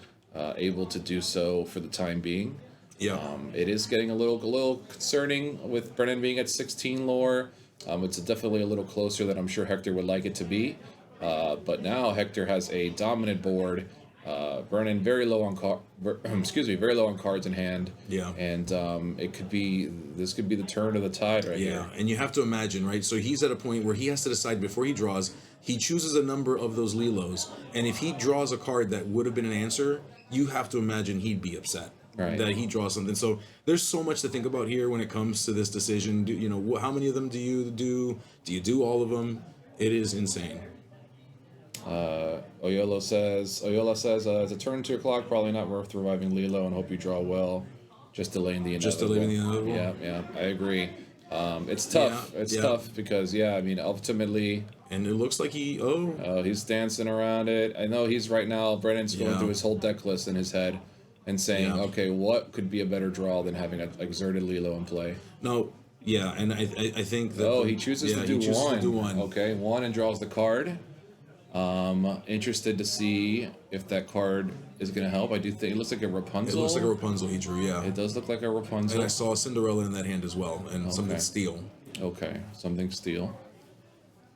able to do so for the time being. Yeah. It is getting a little concerning with Brennan being at 16 lore. It's definitely a little closer than I'm sure Hector would like it to be. But now Hector has a dominant board. Brennan very low on very low on cards in hand. Yeah. And this could be the turn of the tide right here. Yeah, and you have to imagine, right? So he's at a point where he has to decide before he draws. He chooses a number of those Lilos, and if he draws a card that would have been an answer, you have to imagine he'd be upset. Right. That he draws something. So there's so much to think about here when it comes to this decision. How many of them do you do? Do you do all of them? It is insane. Oyola says, it's a turn 2 o'clock, probably not worth reviving Lilo, and hope you draw well. Just delaying the inevitable. Just delaying the inevitable? Yeah, I agree. It's tough. Yeah, It's yeah. tough because, ultimately, And it looks like he's dancing around it. I know he's right now, Brennan's going Yeah. through his whole deck list in his head and saying, Yeah. okay, what could be a better draw than having an exerted Lilo in play? no, yeah, and I think that He chooses to do one. Okay, 1 and draws the card. Interested to see if that card is going to help. I do think it looks like a Rapunzel. it looks like a Rapunzel he drew, yeah. It does look like a Rapunzel. And I saw Cinderella in that hand as well, and something steel. Okay, something steel.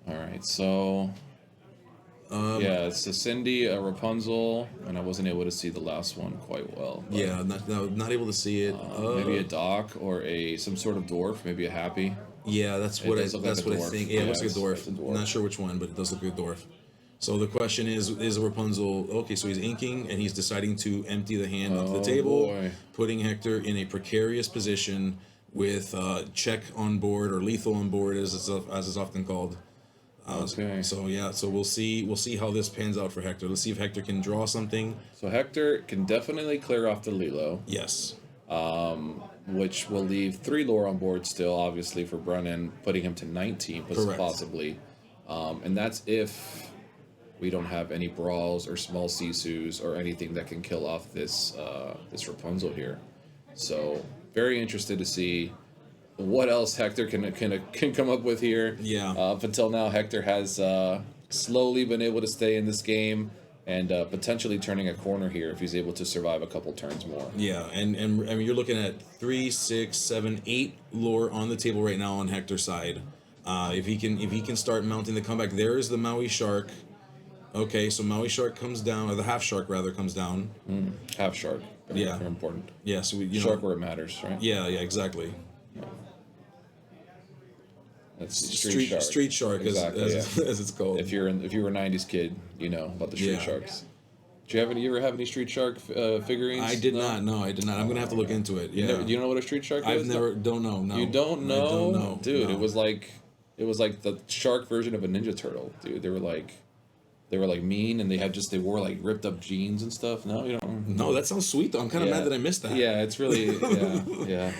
All right, so it's a Cindy, a Rapunzel, and I wasn't able to see the last one quite well. But, Yeah, not able to see it. maybe a Doc or some sort of dwarf, maybe a Happy. Yeah, that's what I does look like a dwarf. think. Yeah, it looks like a Yeah, dwarf. it's a dwarf. Not sure which one, but it does look like a dwarf. So the question is Rapunzel, okay, so he's inking and he's deciding to empty the hand onto the table, boy. putting Hector in a precarious position with check on board, or lethal on board as it's often called. Okay. So we'll see how this pans out for Hector. Let's see if Hector can draw something. So Hector can definitely clear off the Lilo, Yes. which will leave 3 lore on board still, obviously, for Brennan, putting him to 19, Correct. possibly. And that's if we don't have any brawls or small Sisus or anything that can kill off this Rapunzel here. So very interested to see what else Hector can come up with here. Yeah. Up until now, Hector has slowly been able to stay in this game and potentially turning a corner here if he's able to survive a couple turns more. Yeah, and I mean, you're looking at 3, 6, 7, 8 lore on the table right now on Hector's side. If he can start mounting the comeback, there is the Maui Shark. Okay, so Maui Shark comes down, or the Half Shark rather comes down. Half shark. Yeah. Very important. Yeah, so we Shark where it matters, right? Yeah, exactly. That's street shark. Exactly, as it's called. If you were a '90s kid, you know about the street Yeah. sharks. Do you ever have any street shark figurines? I did not. No, I did not. I'm gonna have to look into it. Yeah. Do you know what a street shark I've is? never. Don't know. No. You don't know? I don't know. Dude. No. It was like the shark version of a Ninja Turtle, dude. They were like mean, and they wore like ripped up jeans and stuff. No, you don't. No, that sounds sweet though. I'm kind of mad that I missed that. Yeah, it's really yeah.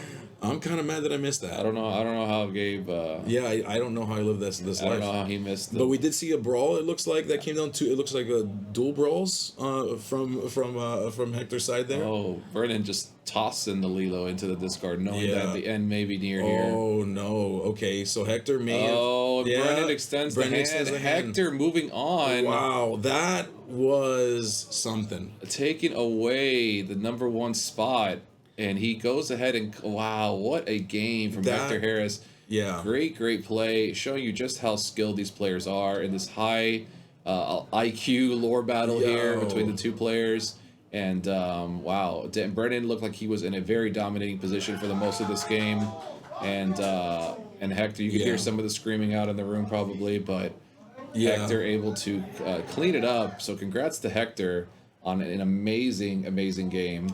I'm kind of mad that I missed that. I don't know how Gabe. Yeah, I don't know how I live this I don't life. know how he missed. But we did see a brawl. It looks like that came down to. It looks like a dual brawls from Hector's side there. Oh, Brennan just tossing the Lilo into the discard, knowing that the end may be near here. Oh no! Okay, so Hector may. Oh, yeah, Brennan extends the hand. Hector moving on. Wow, that was something. Taking away the number 1 spot, and he goes ahead and wow, what a game from Hector Heras. Yeah. Great play, showing you just how skilled these players are in this high IQ lore battle here between the two players. And wow, Brennan looked like he was in a very dominating position for the most of this game. And Hector, you could hear some of the screaming out in the room probably, but Hector able to clean it up. So congrats to Hector on an amazing game.